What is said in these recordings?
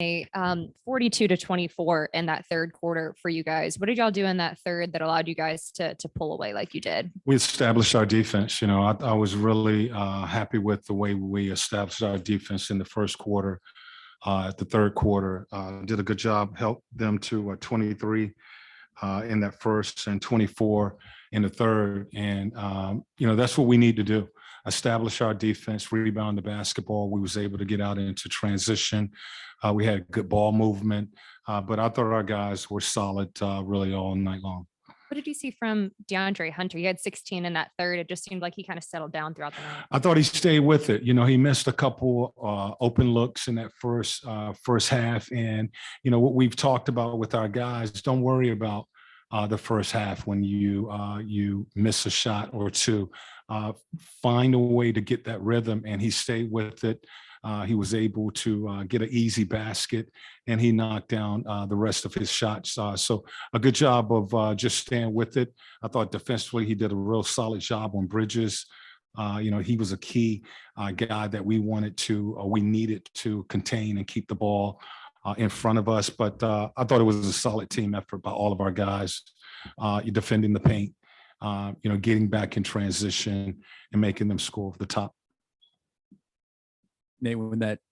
42-24 in that third quarter for you guys. What did y'all do in that third that allowed you guys to pull away like you did? We established our defense. I was really happy with the way we established our defense in the first quarter. The third quarter, did a good job, helped them to 23 in that first and 24 in the third. And, that's what we need to do. Establish our defense, rebound the basketball. We was able to get out into transition. We had good ball movement, but I thought our guys were solid really all night long. What did you see from DeAndre Hunter? He had 16 in that third. It just seemed like he kind of settled down throughout the night. I thought he stayed with it. He missed a couple open looks in that first half. And, what we've talked about with our guys, don't worry about the first half when you miss a shot or two. Find a way to get that rhythm, and he stayed with it. He was able to get an easy basket, and he knocked down the rest of his shots. So a good job of just staying with it. I thought defensively he did a real solid job on Bridges. He was a key guy that we needed to contain and keep the ball in front of us. But I thought it was a solid team effort by all of our guys, defending the paint, getting back in transition and making them score over the top. Nate,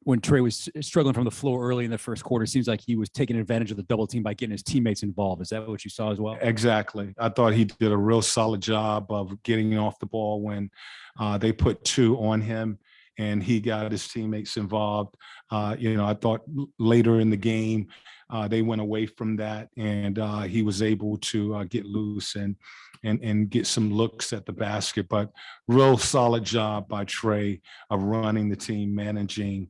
when Trey was struggling from the floor early in the first quarter, it seems like he was taking advantage of the double team by getting his teammates involved. Is that what you saw as well? Exactly. I thought he did a real solid job of getting off the ball when they put two on him and he got his teammates involved. I thought later in the game, they went away from that and he was able to get loose and get some looks at the basket. But real solid job by Trey of running the team, managing,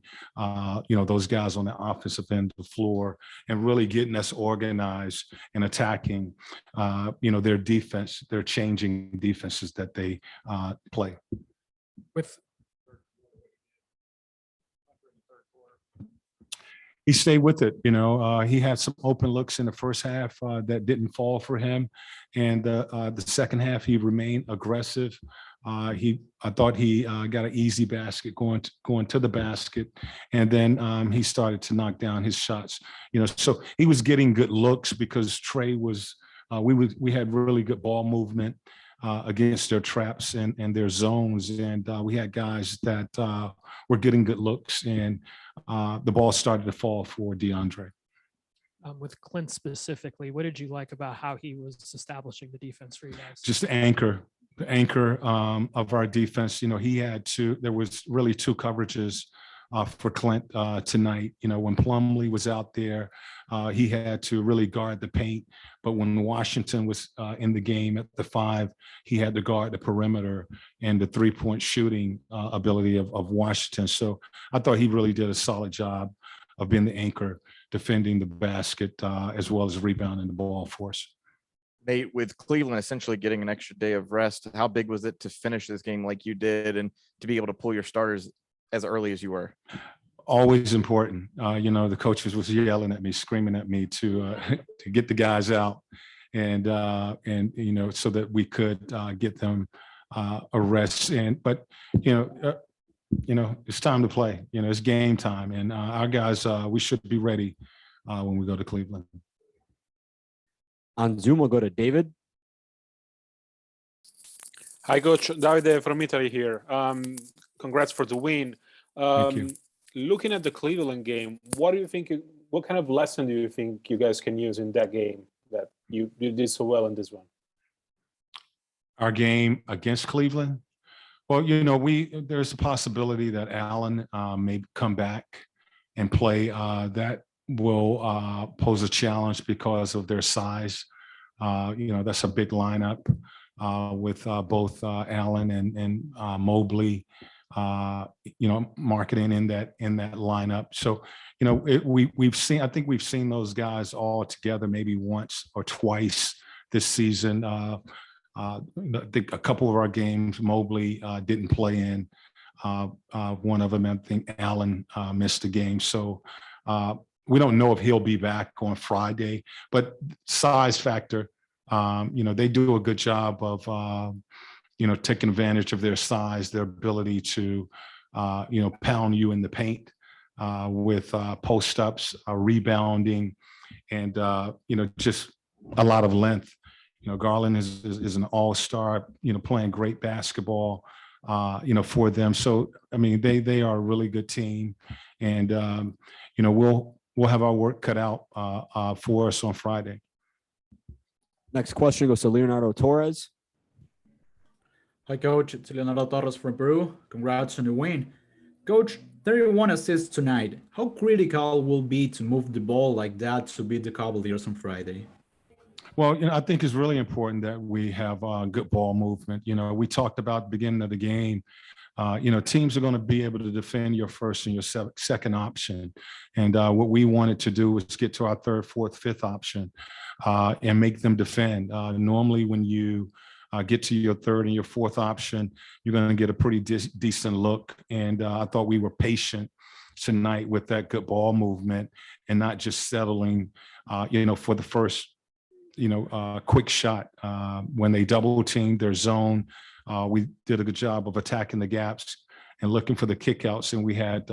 those guys on the offensive end of the floor and really getting us organized and attacking, their defense, their changing defenses that they play. He stayed with it. He had some open looks in the first half that didn't fall for him. And the second half, he remained aggressive. I thought he got an easy basket going to the basket. And then he started to knock down his shots. So he was getting good looks because Trey was, we had really good ball movement against their traps and their zones. And we had guys that were getting good looks and the ball started to fall for DeAndre. With Clint specifically, what did you like about how he was establishing the defense for you guys? Just the anchor of our defense. There was really two coverages for Clint tonight. When Plumlee was out there, he had to really guard the paint. But when Washington was in the game at the 5, he had to guard the perimeter and the three-point shooting ability of Washington. So I thought he really did a solid job of being the anchor, defending the basket, as well as rebounding the ball for us. Nate, with Cleveland essentially getting an extra day of rest, how big was it to finish this game like you did and to be able to pull your starters as early as you were? Always important. The coaches was yelling at me, screaming at me to get the guys out and so that we could get them a rest. But it's time to play. It's game time, and our guys, we should be ready when we go to Cleveland. On Zoom, we'll go to David. Hi, Coach. Davide from Italy here. Congrats for the win. Thank you. Looking at the Cleveland game, what do you think? What kind of lesson do you think you guys can use in that game that you did so well in this one? Our game against Cleveland. Well, there's a possibility that Allen may come back and play. That will pose a challenge because of their size. That's a big lineup with both Allen and Mobley. Marketing in that lineup. So, I think we've seen those guys all together maybe once or twice this season. I think a couple of our games, Mobley didn't play in. One of them, I think Allen missed a game. So we don't know if he'll be back on Friday, but size factor, they do a good job of, taking advantage of their size, their ability to, pound you in the paint. with post ups, rebounding, and just a lot of length. Garland is an all-star, playing great basketball, for them. So, I mean, they are a really good team, and we'll have our work cut out for us on Friday. Next question goes to Leonardo Torres. Hi, Coach. It's Leonardo Torres from Peru. Congrats on the win. Coach, 31 assists tonight. How critical will be to move the ball like that to beat the Cavaliers on Friday? Well, I think it's really important that we have good ball movement. We talked about the beginning of the game. Teams are going to be able to defend your first and your second option. And what we wanted to do was get to our third, fourth, fifth option and make them defend. Normally, when you get to your third and your fourth option, you're going to get a pretty decent look. And I thought we were patient tonight with that good ball movement and not just settling, for the first, quick shot. When they double teamed their zone, we did a good job of attacking the gaps and looking for the kickouts. And we had,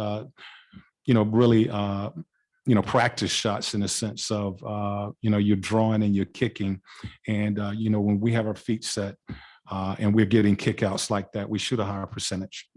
really, practice shots in the sense of, you're drawing and you're kicking. And, when we have our feet set and we're getting kickouts like that, we shoot a higher percentage.